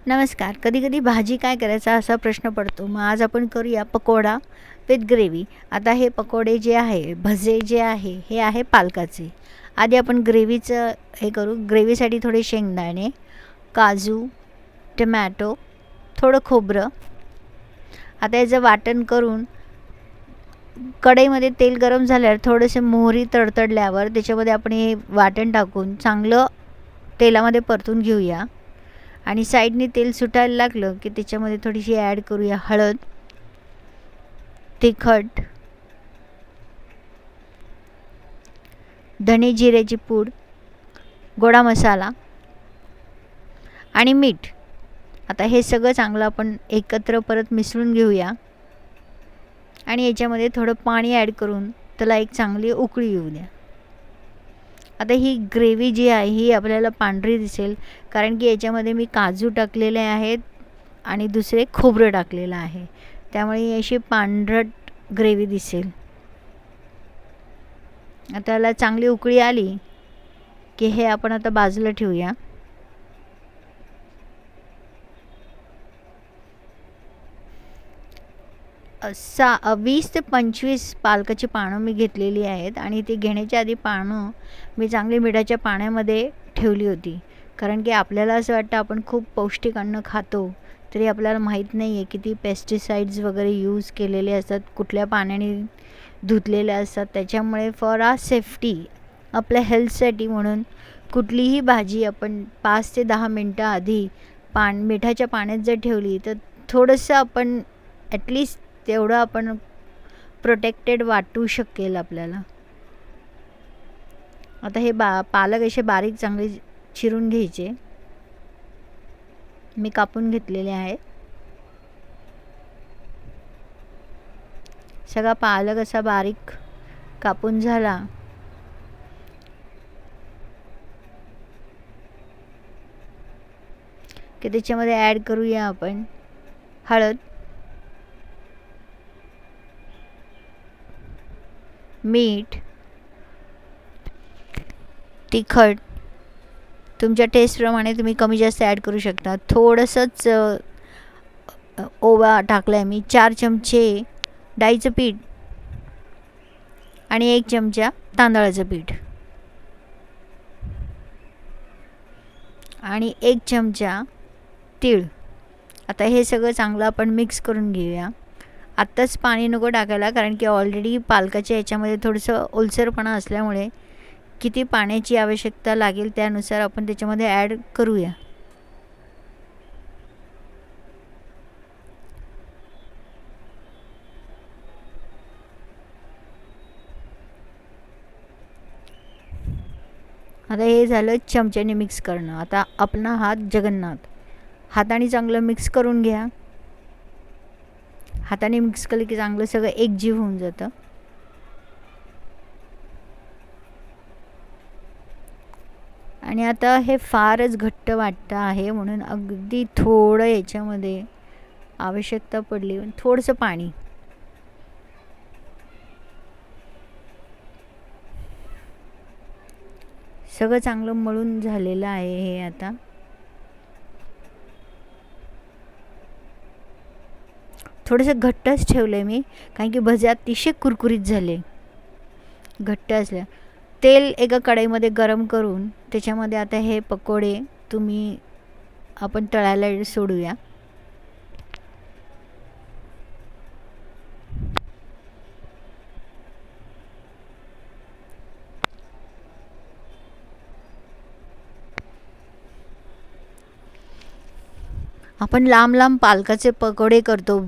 नमस्कार. कधी-कधी भाजी काय करायचा असा प्रश्न पडतो. मग आज आपण करूया पकोडा विथ ग्रेव्ही. आता हे पकोडे जे आहे, भजे जे आहे, हे आहे पालकाचे. आधी आपण ग्रेव्हीचं हे करू. ग्रेव्हीसाठी थोडे शेंगदाणे, काजू, टमॅटो, थोडं खोबरं. आता याचं वाटण करून कढईमध्ये तेल गरम झाल्यावर थोडेसे मोहरी तडतडल्यावर त्याच्यामध्ये आपण हे वाटण टाकून चांगलं तेलामध्ये परतून घेऊया. आणि साईडने तेल सुटायला लागलं की त्याच्यामध्ये थोडीशी ॲड करूया हळद, तिखट, धणे जिऱ्याची पूड, गोडा मसाला आणि मीठ. आता हे सगळं चांगलं आपण एकत्र परत मिसळून घेऊया आणि याच्यामध्ये थोडं पाणी ॲड करून त्याला एक चांगली उकळी येऊ द्या. आता ही ग्रेव्ही जी आहे ही आपल्याला पांढरी दिसेल, कारण की याच्यामध्ये मी काजू टाकलेले आहेत आणि दुसरे खोबरं टाकलेलं आहे, त्यामुळे अशी पांढरट ग्रेव्ही दिसेल. आता याला चांगली उकळी आली की हे आपण आता बाजूला ठेवूया. असा 20 ते 25 पालकाची पानं मी घेतलेली आहेत आणि ती घेण्याच्या आधी पानं मी चांगली मिठाच्या पाण्यामध्ये ठेवली होती, कारण की आपल्याला असं वाटतं आपण खूप पौष्टिक अन्न खातो, तरी आपल्याला माहीत नाही आहे किती पेस्टिसाइड्स वगैरे यूज केलेले असतात, कुठल्या पाण्याने धुतलेले असतात. त्याच्यामुळे फॉर आर सेफ्टी, आपल्या हेल्थसाठी म्हणून कुठलीही भाजी आपण 5 ते 10 मिनटं आधी मिठाच्या पाण्यात जर ठेवली तर थोडंसं आपण ॲटलिस्ट तेवढं आपण प्रोटेक्टेड वाटू शकेल आपल्याला. आता हे पालक असे बारीक चांगले चिरून घ्यायचे. मी कापून घेतलेले आहे. सगळा पालक असा बारीक कापून झाला की त्याच्यामध्ये ॲड करूया आपण हळद, मीठ, तिखट. तुमच्या टेस्टप्रमाणे तुम्ही कमी जास्त ॲड करू शकता. थोडंसंच ओवा टाकला आहे मी, 4 चमचे डाळीचं पीठ आणि 1 चमचा तांदळाचं पीठ आणि 1 चमचा तीळ. आता हे सगळं चांगलं आपण मिक्स करून घेऊया. आत्ताच पाणी नको टाकायला, कारण की ऑलरेडी पालकाच्या याच्यामध्ये थोडंसं ओलसरपणा असल्यामुळे किती पाण्याची आवश्यकता लागेल त्यानुसार आपण त्याच्यामध्ये ॲड करूया. आता हे झालं चमच्याने मिक्स करणं. आता आपला हात जगन्नाथ, हाताने चांगलं मिक्स करून घ्या. हाताने मिक्स केलं की चांगलं सगळं एकजीव होऊन जातं. आणि आता हे फारच घट्ट वाटतं आहे, म्हणून अगदी थोडं याच्यामध्ये आवश्यकता पडली थोडंसं पाणी. सगळं चांगलं मळून झालेलं आहे हे. आता थोडंसं घट्टच ठेवलं आहे मी, कारण की भजे अतिशय कुरकुरीत झाले घट्ट असल्या. तेल एका कढईमध्ये गरम करून त्याच्यामध्ये आता हे पकोडे आपण तळायला सोडूया. आपण लांब लांब पालकाचे पकोडे करतो.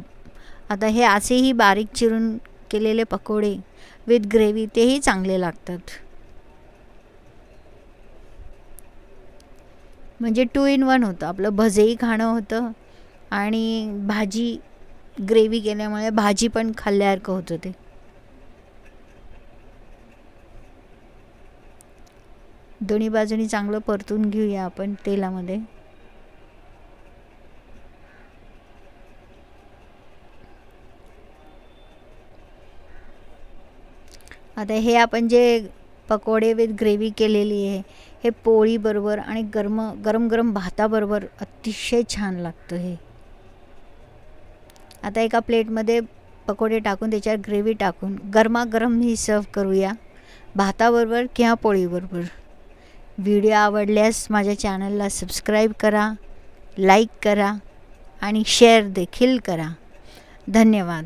आता हे असेही बारीक चिरून केलेले पकोडे विथ ग्रेव्ही तेही चांगले लागतात. म्हणजे 2 in 1 होतं. आपलं भजेही खाणं होतं आणि भाजी ग्रेव्ही केल्यामुळे भाजी पण खाल्ल्यासारखं होतं ते. दोन्ही बाजूनी चांगलं परतून घेऊया आपण तेलामध्ये. आता हे आपण जे पकोडे विथ ग्रेव्ही केलेली आहे हे पोळीबरोबर आणि गरम गरम भाताबरोबर अतिशय छान लागतं हे. आता एका प्लेटमध्ये पकोडे टाकून त्याच्यावर ग्रेव्ही टाकून गरमागरम ही सर्व करूया भाताबरोबर किंवा पोळीबरोबर. व्हिडिओ आवडल्यास माझ्या चॅनलला सबस्क्राईब करा, लाईक करा आणि शेअर देखील करा. धन्यवाद.